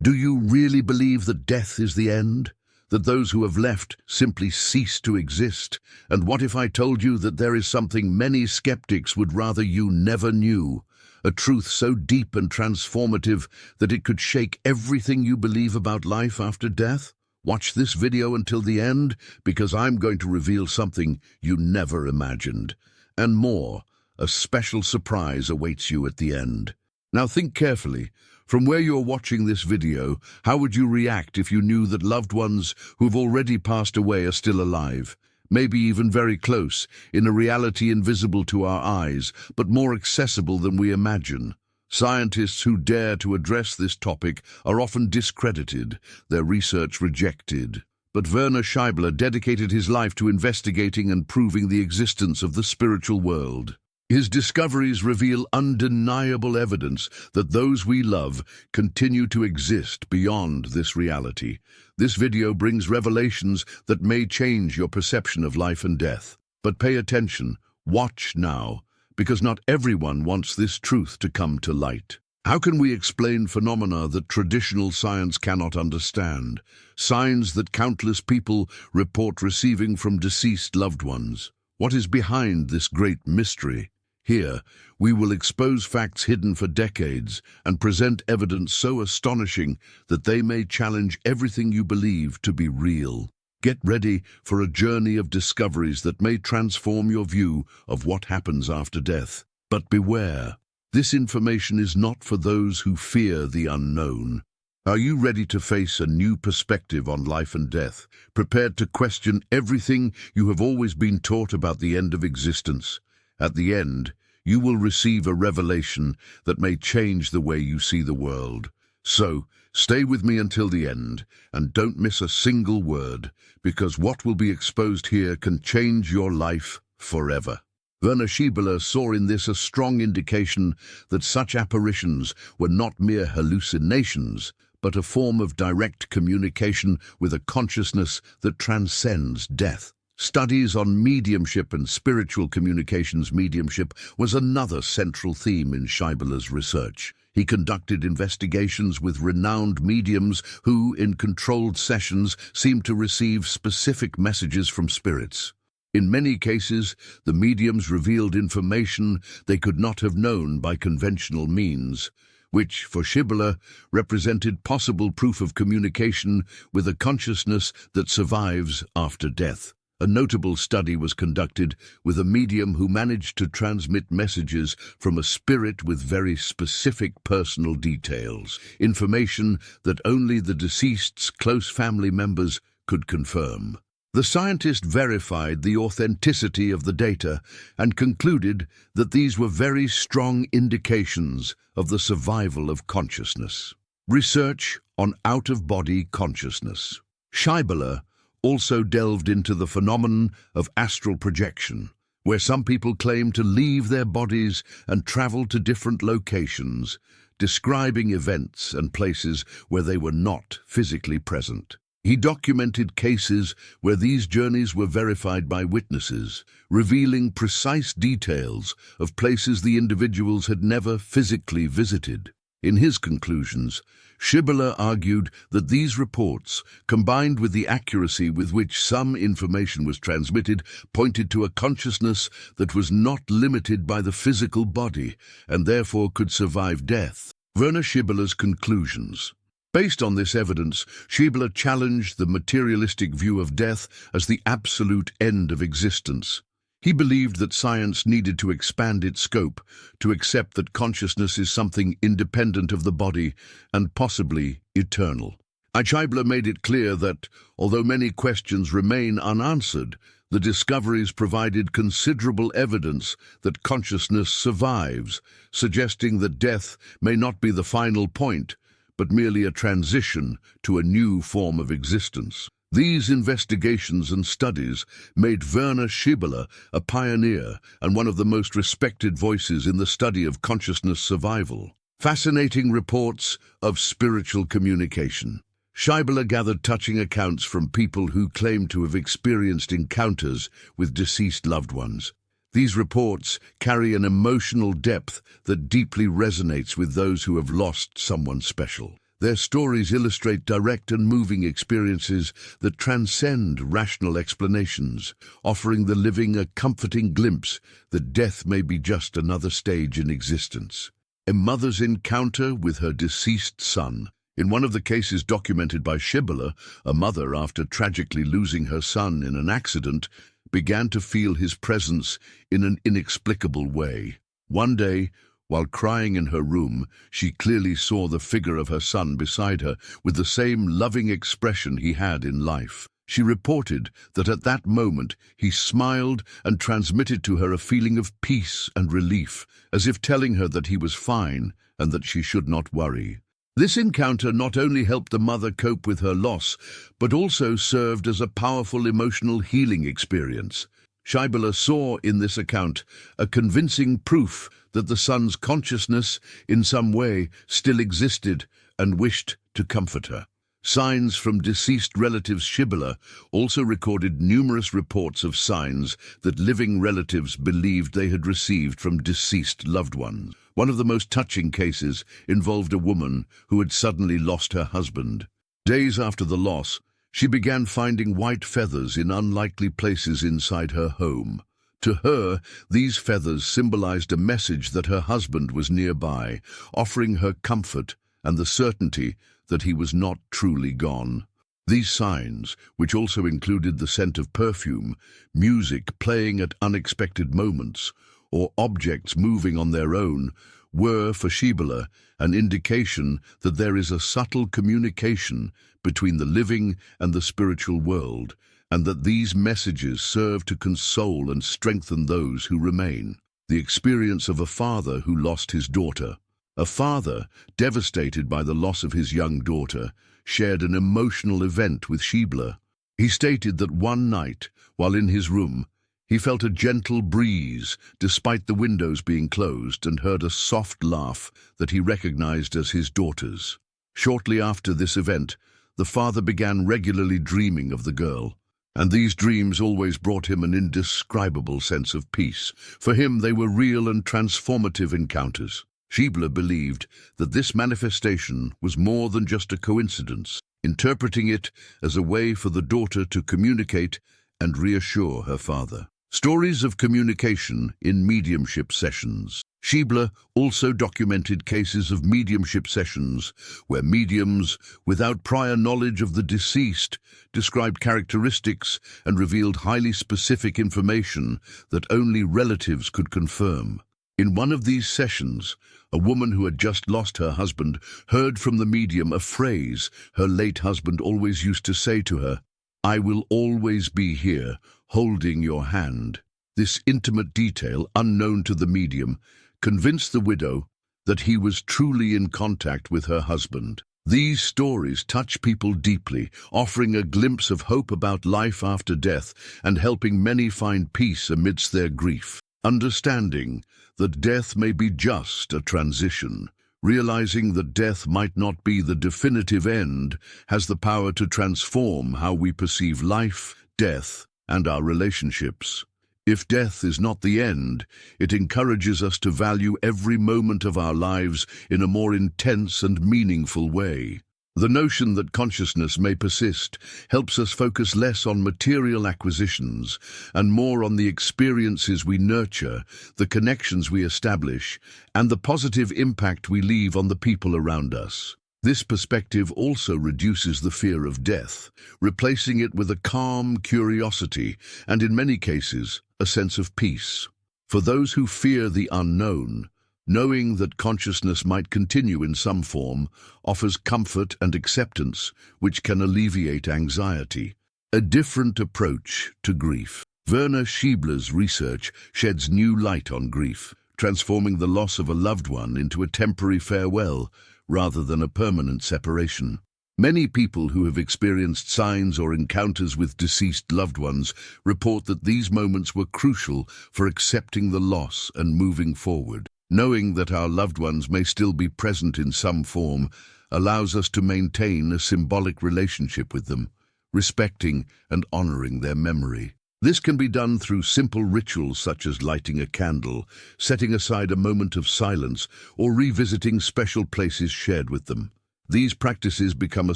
Do you really believe that death is the end? That those who have left simply cease to exist? And what if I told you that there is something many skeptics would rather you never knew? A truth so deep and transformative that it could shake everything you believe about life after death? Watch this video until the end, because I'm going to reveal something you never imagined. And more, a special surprise awaits you at the end. Now think carefully. From where you're watching this video, how would you react if you knew that loved ones who've already passed away are still alive? Maybe even very close, in a reality invisible to our eyes, but more accessible than we imagine. Scientists who dare to address this topic are often discredited, their research rejected. But Werner Schibeler dedicated his life to investigating and proving the existence of the spiritual world. His discoveries reveal undeniable evidence that those we love continue to exist beyond this reality. This video brings revelations that may change your perception of life and death. But pay attention, watch now, because not everyone wants this truth to come to light. How can we explain phenomena that traditional science cannot understand? Signs that countless people report receiving from deceased loved ones. What is behind this great mystery? Here, we will expose facts hidden for decades and present evidence so astonishing that they may challenge everything you believe to be real. Get ready for a journey of discoveries that may transform your view of what happens after death. But beware, this information is not for those who fear the unknown. Are you ready to face a new perspective on life and death, prepared to question everything you have always been taught about the end of existence? At the end, you will receive a revelation that may change the way you see the world. So, stay with me until the end, and don't miss a single word, because what will be exposed here can change your life forever. Werner Schibeler saw in this a strong indication that such apparitions were not mere hallucinations, but a form of direct communication with a consciousness that transcends death. Studies on mediumship and spiritual communications. Mediumship was another central theme in Schibeler's research. He conducted investigations with renowned mediums who, in controlled sessions, seemed to receive specific messages from spirits. In many cases, the mediums revealed information they could not have known by conventional means, which, for Schibeler, represented possible proof of communication with a consciousness that survives after death. A notable study was conducted with a medium who managed to transmit messages from a spirit with very specific personal details, information that only the deceased's close family members could confirm. The scientist verified the authenticity of the data and concluded that these were very strong indications of the survival of consciousness. Research on out-of-body consciousness. Schibeler also delved into the phenomenon of astral projection, where some people claim to leave their bodies and travel to different locations, describing events and places where they were not physically present. He documented cases where these journeys were verified by witnesses, revealing precise details of places the individuals had never physically visited. In his conclusions, Schibeler argued that these reports, combined with the accuracy with which some information was transmitted, pointed to a consciousness that was not limited by the physical body and therefore could survive death. Werner Schibeler's conclusions. Based on this evidence, Schibeler challenged the materialistic view of death as the absolute end of existence. He believed that science needed to expand its scope to accept that consciousness is something independent of the body and possibly eternal. Schibeler made it clear that, although many questions remain unanswered, the discoveries provided considerable evidence that consciousness survives, suggesting that death may not be the final point, but merely a transition to a new form of existence. These investigations and studies made Werner Schibeler a pioneer and one of the most respected voices in the study of consciousness survival. Fascinating reports of spiritual communication. Schibeler gathered touching accounts from people who claimed to have experienced encounters with deceased loved ones. These reports carry an emotional depth that deeply resonates with those who have lost someone special. Their stories illustrate direct and moving experiences that transcend rational explanations, offering the living a comforting glimpse that death may be just another stage in existence. A mother's encounter with her deceased son. In one of the cases documented by Schibeler, a mother, after tragically losing her son in an accident, began to feel his presence in an inexplicable way. One day, while crying in her room, she clearly saw the figure of her son beside her with the same loving expression he had in life. She reported that at that moment he smiled and transmitted to her a feeling of peace and relief, as if telling her that he was fine and that she should not worry. This encounter not only helped the mother cope with her loss, but also served as a powerful emotional healing experience. Schibeler saw in this account a convincing proof that the son's consciousness, in some way, still existed and wished to comfort her. Signs from deceased relatives. Schibeler also recorded numerous reports of signs that living relatives believed they had received from deceased loved ones. One of the most touching cases involved a woman who had suddenly lost her husband. Days after the loss, she began finding white feathers in unlikely places inside her home. To her, these feathers symbolized a message that her husband was nearby, offering her comfort and the certainty that he was not truly gone. These signs, which also included the scent of perfume, music playing at unexpected moments, or objects moving on their own, were, for Schibeler, an indication that there is a subtle communication between the living and the spiritual world, and that these messages serve to console and strengthen those who remain. The experience of a father who lost his daughter. A father, devastated by the loss of his young daughter, shared an emotional event with Schibeler. He stated that one night, while in his room, he felt a gentle breeze despite the windows being closed and heard a soft laugh that he recognized as his daughter's. Shortly after this event, the father began regularly dreaming of the girl, and these dreams always brought him an indescribable sense of peace. For him, they were real and transformative encounters. Schibeler believed that this manifestation was more than just a coincidence, interpreting it as a way for the daughter to communicate and reassure her father. Stories of communication in mediumship sessions. Schibeler also documented cases of mediumship sessions where mediums, without prior knowledge of the deceased, described characteristics and revealed highly specific information that only relatives could confirm. In one of these sessions, a woman who had just lost her husband heard from the medium a phrase her late husband always used to say to her: "I will always be here, holding your hand." This intimate detail, unknown to the medium, convinced the widow that he was truly in contact with her husband. These stories touch people deeply, offering a glimpse of hope about life after death and helping many find peace amidst their grief. Understanding that death may be just a transition, realizing that death might not be the definitive end, has the power to transform how we perceive life, death, and our relationships. If death is not the end, it encourages us to value every moment of our lives in a more intense and meaningful way. The notion that consciousness may persist helps us focus less on material acquisitions and more on the experiences we nurture, the connections we establish, and the positive impact we leave on the people around us. This perspective also reduces the fear of death, replacing it with a calm curiosity and, in many cases, a sense of peace. For those who fear the unknown, knowing that consciousness might continue in some form offers comfort and acceptance, which can alleviate anxiety. A different approach to grief. Werner Schibeler's research sheds new light on grief, transforming the loss of a loved one into a temporary farewell rather than a permanent separation. Many people who have experienced signs or encounters with deceased loved ones report that these moments were crucial for accepting the loss and moving forward. Knowing that our loved ones may still be present in some form allows us to maintain a symbolic relationship with them, respecting and honoring their memory. This can be done through simple rituals such as lighting a candle, setting aside a moment of silence, or revisiting special places shared with them. These practices become a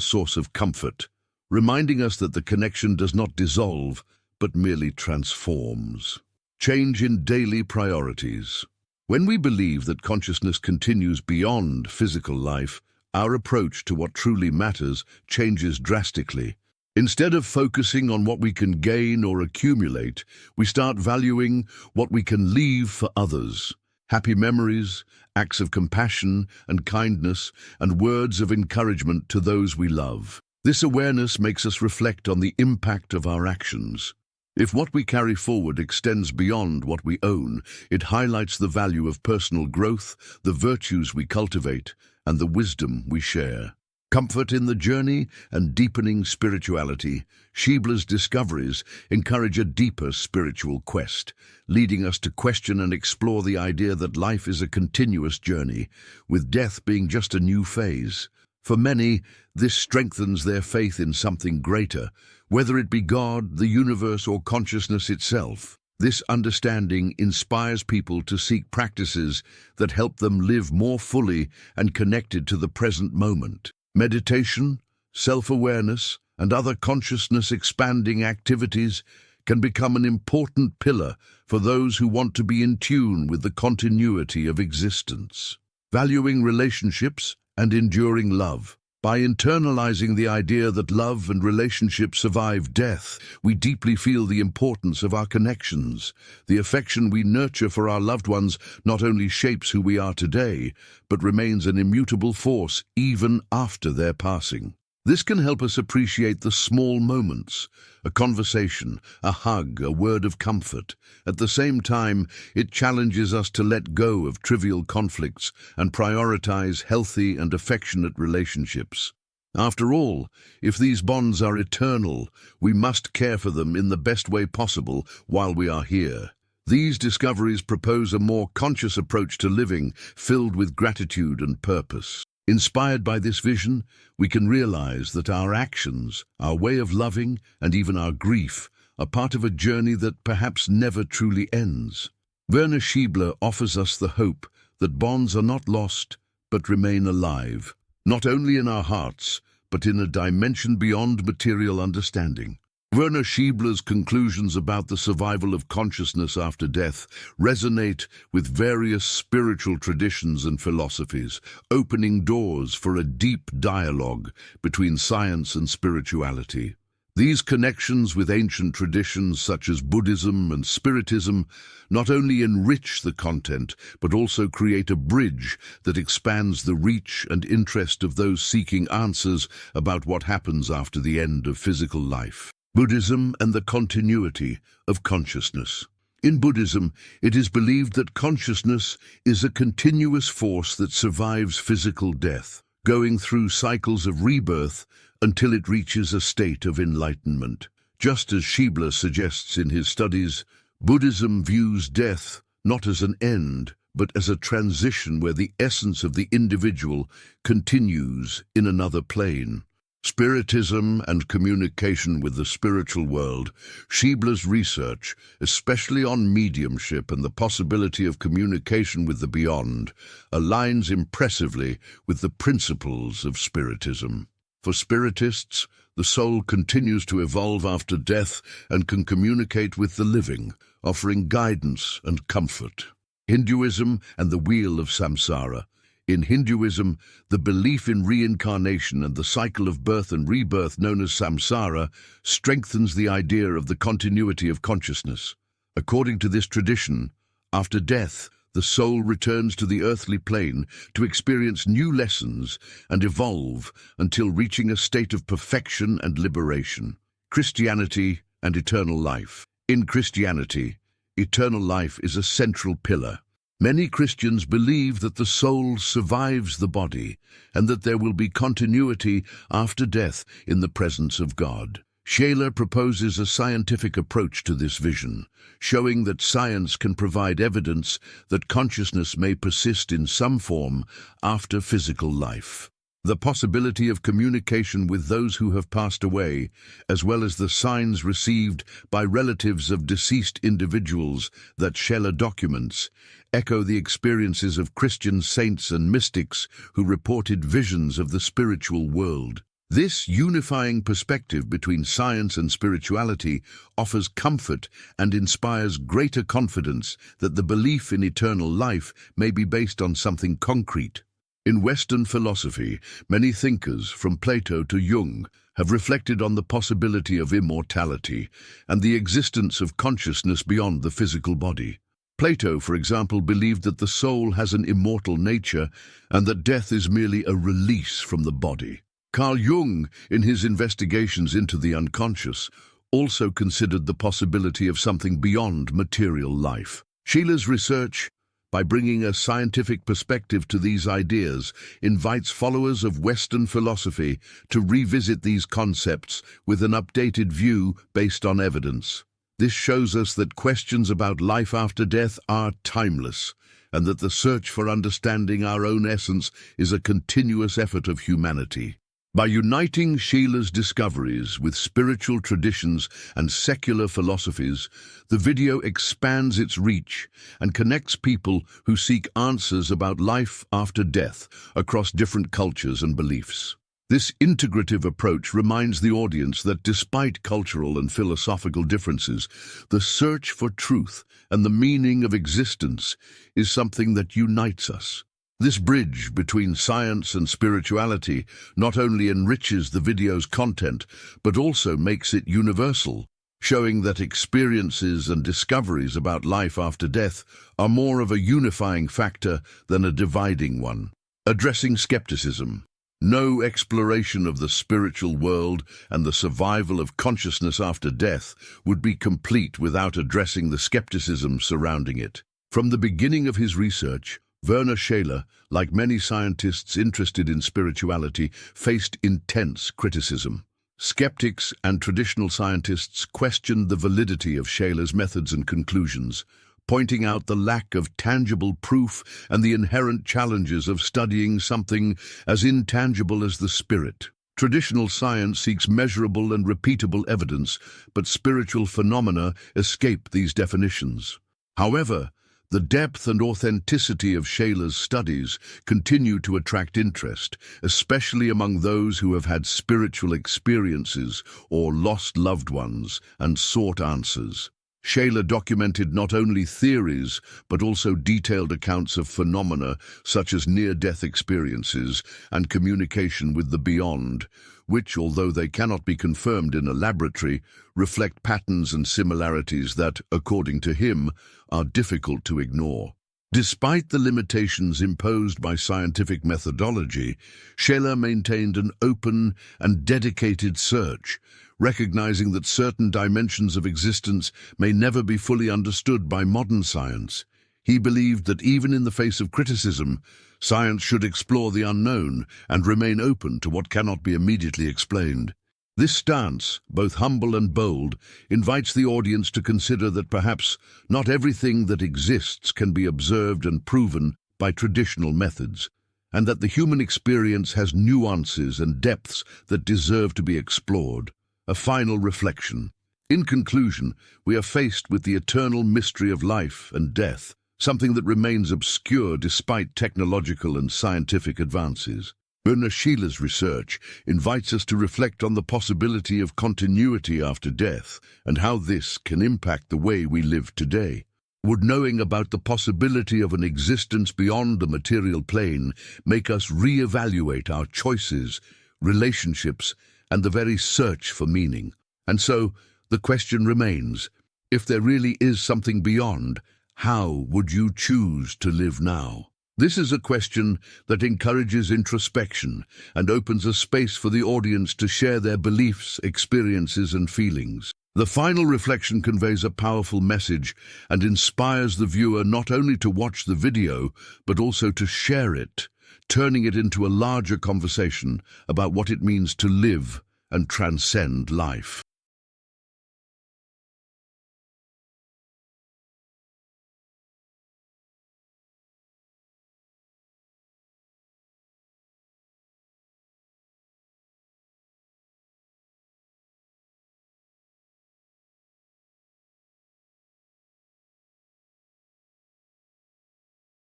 source of comfort, reminding us that the connection does not dissolve, but merely transforms. Change in daily priorities. When we believe that consciousness continues beyond physical life, our approach to what truly matters changes drastically. Instead of focusing on what we can gain or accumulate, we start valuing what we can leave for others. Happy memories, acts of compassion and kindness, and words of encouragement to those we love. This awareness makes us reflect on the impact of our actions. If what we carry forward extends beyond what we own, it highlights the value of personal growth, the virtues we cultivate, and the wisdom we share. Comfort in the journey and deepening spirituality. Schibeler's discoveries encourage a deeper spiritual quest, leading us to question and explore the idea that life is a continuous journey, with death being just a new phase. For many, this strengthens their faith in something greater, whether it be God, the universe, or consciousness itself. This understanding inspires people to seek practices that help them live more fully and connected to the present moment. Meditation, self-awareness, and other consciousness-expanding activities can become an important pillar for those who want to be in tune with the continuity of existence. Valuing relationships and enduring love. By internalizing the idea that love and relationships survive death, we deeply feel the importance of our connections. The affection we nurture for our loved ones not only shapes who we are today, but remains an immutable force even after their passing. This can help us appreciate the small moments, a conversation, a hug, a word of comfort. At the same time, it challenges us to let go of trivial conflicts and prioritize healthy and affectionate relationships. After all, if these bonds are eternal, we must care for them in the best way possible while we are here. These discoveries propose a more conscious approach to living, filled with gratitude and purpose. Inspired by this vision, we can realize that our actions, our way of loving, and even our grief are part of a journey that perhaps never truly ends. Werner Schibeler offers us the hope that bonds are not lost, but remain alive, not only in our hearts, but in a dimension beyond material understanding. Werner Schibeler's conclusions about the survival of consciousness after death resonate with various spiritual traditions and philosophies, opening doors for a deep dialogue between science and spirituality. These connections with ancient traditions such as Buddhism and Spiritism not only enrich the content, but also create a bridge that expands the reach and interest of those seeking answers about what happens after the end of physical life. Buddhism and the continuity of consciousness. In Buddhism, it is believed that consciousness is a continuous force that survives physical death, going through cycles of rebirth until it reaches a state of enlightenment. Just as Schibeler suggests in his studies, Buddhism views death not as an end, but as a transition where the essence of the individual continues in another plane. Spiritism and communication with the spiritual world. Schibeler's research, especially on mediumship and the possibility of communication with the beyond, aligns impressively with the principles of Spiritism. For Spiritists, the soul continues to evolve after death and can communicate with the living, offering guidance and comfort. Hinduism and the wheel of samsara. In Hinduism, the belief in reincarnation and the cycle of birth and rebirth known as samsara strengthens the idea of the continuity of consciousness. According to this tradition, after death, the soul returns to the earthly plane to experience new lessons and evolve until reaching a state of perfection and liberation. Christianity and eternal life. In Christianity, eternal life is a central pillar. Many Christians believe that the soul survives the body and that there will be continuity after death in the presence of God. Schibeler proposes a scientific approach to this vision, showing that science can provide evidence that consciousness may persist in some form after physical life. The possibility of communication with those who have passed away, as well as the signs received by relatives of deceased individuals that Schibeler documents, echo the experiences of Christian saints and mystics who reported visions of the spiritual world. This unifying perspective between science and spirituality offers comfort and inspires greater confidence that the belief in eternal life may be based on something concrete. In Western philosophy, many thinkers, from Plato to Jung, have reflected on the possibility of immortality and the existence of consciousness beyond the physical body. Plato, for example, believed that the soul has an immortal nature and that death is merely a release from the body. Carl Jung, in his investigations into the unconscious, also considered the possibility of something beyond material life. Schibeler's research, by bringing a scientific perspective to these ideas, invites followers of Western philosophy to revisit these concepts with an updated view based on evidence. This shows us that questions about life after death are timeless, and that the search for understanding our own essence is a continuous effort of humanity. By uniting Schibeler's discoveries with spiritual traditions and secular philosophies, the video expands its reach and connects people who seek answers about life after death across different cultures and beliefs. This integrative approach reminds the audience that despite cultural and philosophical differences, the search for truth and the meaning of existence is something that unites us. This bridge between science and spirituality not only enriches the video's content, but also makes it universal, showing that experiences and discoveries about life after death are more of a unifying factor than a dividing one. Addressing skepticism. No exploration of the spiritual world and the survival of consciousness after death would be complete without addressing the skepticism surrounding it. From the beginning of his research, Werner Schibeler, like many scientists interested in spirituality, faced intense criticism. Skeptics and traditional scientists questioned the validity of Schibeler's methods and conclusions, pointing out the lack of tangible proof and the inherent challenges of studying something as intangible as the spirit. Traditional science seeks measurable and repeatable evidence, but spiritual phenomena escape these definitions. However, the depth and authenticity of Schibeler's studies continue to attract interest, especially among those who have had spiritual experiences or lost loved ones and sought answers. Schibeler documented not only theories, but also detailed accounts of phenomena such as near-death experiences and communication with the beyond, which, although they cannot be confirmed in a laboratory, reflect patterns and similarities that, according to him, are difficult to ignore. Despite the limitations imposed by scientific methodology, Schibeler maintained an open and dedicated search, recognizing that certain dimensions of existence may never be fully understood by modern science. He believed that even in the face of criticism, science should explore the unknown and remain open to what cannot be immediately explained. This stance, both humble and bold, invites the audience to consider that perhaps not everything that exists can be observed and proven by traditional methods, and that the human experience has nuances and depths that deserve to be explored. A final reflection. In conclusion, we are faced with the eternal mystery of life and death, something that remains obscure despite technological and scientific advances. Werner Schibeler's research invites us to reflect on the possibility of continuity after death and how this can impact the way we live today. Would knowing about the possibility of an existence beyond the material plane make us re-evaluate our choices, relationships, and the very search for meaning? And so, the question remains, if there really is something beyond, how would you choose to live now? This is a question that encourages introspection and opens a space for the audience to share their beliefs, experiences, and feelings. The final reflection conveys a powerful message and inspires the viewer not only to watch the video, but also to share it, turning it into a larger conversation about what it means to live and transcend life.